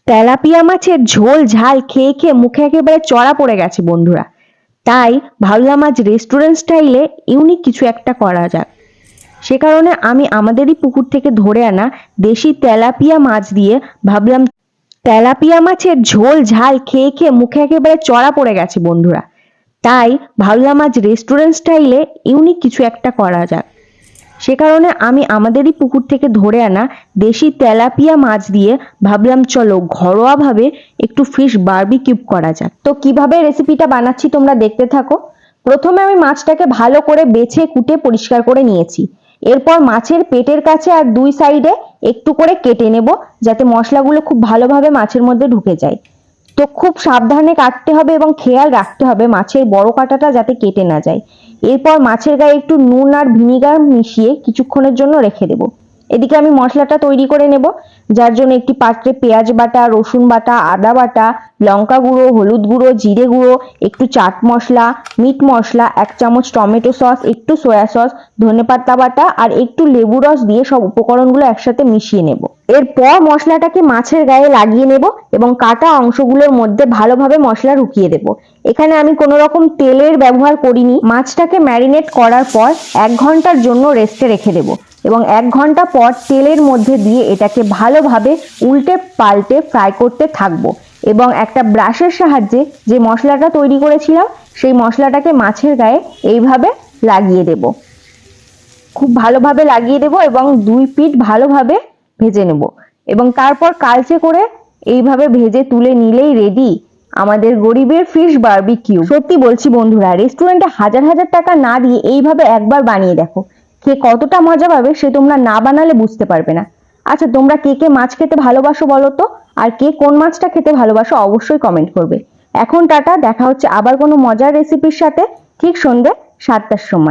Tilapia মাছের ঝোল ঝাল খেয়ে খেয়ে মুখে একেবারে চড়া পড়ে গেছে বন্ধুরা। তাই ভাবলাম আজ রেস্টুরেন্ট স্টাইলে ইউনিক কিছু একটা করা যাক। সে কারণে আমি আমাদেরই পুকুর থেকে ধরে আনা দেশি তেলাপিয়া মাছ দিয়ে ভাবলাম তেলাপিয়া মাছের ঝোল ঝাল খেয়ে খেয়ে মুখে একেবারে চড়া পড়ে গেছে বন্ধুরা। তাই ভাবলাম আজ রেস্টুরেন্ট স্টাইলে ইউনিক কিছু একটা করা যাক। সে কারণে আমি আমাদেরই পুকুর থেকে ধরে আনা দেশি তেলাপিয়া মাছ দিয়ে ভাবলাম চলো ঘরোয়াভাবে একটু ফিশ বারবিকিউ করা যাক। তো কিভাবে রেসিপিটা বানাচ্ছি তোমরা দেখতে থাকো। প্রথমে আমি মাছটাকে ভালো করে বেছে কুটে পরিষ্কার করে নিয়েছি। এরপর মাছের পেটের কাছে আর দুই সাইডে একটু করে কেটে নেব, যাতে মশলাগুলো খুব ভালোভাবে মাছের মধ্যে ঢুকে যায়। তো খুব সাবধানে কাটতে হবে এবং খেয়াল রাখতে হবে মাছের বড় কাঁটাটা যাতে কেটে না যায়। এরপর মাছের গায়ে একটু নুন আর ভিনিগার মিশিয়ে কিছুক্ষণের জন্য রেখে দেব। এদিকে আমি মশলাটা তৈরি করে নেব, যার জন্য একটি পাত্রে পেঁয়াজ বাটা, রসুন বাটা, আদা বাটা, লঙ্কা গুঁড়ো, হলুদ গুঁড়ো, জিরে গুঁড়ো, একটু চাট মশলা, মিট মশলা, 1 চামচ টমেটো সস, একটু সয়া সস, ধনেপাতা বাটা আর একটু লেবু রস দিয়ে সব উপকরণগুলো একসাথে মিশিয়ে নেব। এরপর মশলাটাকে মাছের গায়ে লাগিয়ে নেব এবং কাটা অংশগুলোর মধ্যে ভালোভাবে মশলা ঢুকিয়ে দেব। এখানে আমি কোনো রকম তেলের ব্যবহার করিনি। মাছটাকে ম্যারিনেট করার পর 1 ঘন্টার জন্য রেস্টে রেখে দেব এবং 1 ঘন্টা পর তেলের মধ্যে দিয়ে এটাকে ভালোভাবে উল্টে পাল্টে ফ্রাই করতে থাকবো এবং একটা ব্রাশের সাহায্যে যে মশলাটা তৈরি করেছিলাম সেই মশলাটাকে মাছের গায়ে এইভাবে লাগিয়ে দেব। খুব ভালোভাবে লাগিয়ে দেব এবং 2 পিঠ ভালোভাবে ভেজে নেব এবং তারপর কালচে করে এইভাবে ভেজে তুলে নিলেই রেডি আমাদের গরিবের ফিশ বারবিকিউ। সত্যি বলছি বন্ধুরা, রেস্টুরেন্টে হাজার হাজার টাকা না দিয়ে এইভাবে একবার বানিয়ে দেখো, কে কতটা মজা পাবে সে তোমরা না বানালে বুঝতে পারবে না। আচ্ছা, তোমরা কে কে মাছ খেতে ভালোবাসো বলো তো, আর কে কোন মাছটা খেতে ভালোবাসো অবশ্যই কমেন্ট করবে। এখন টাটা, দেখা হচ্ছে আবার কোনো মজার রেসিপির সাথে ঠিক সন্ধ্যে 7টার সময়।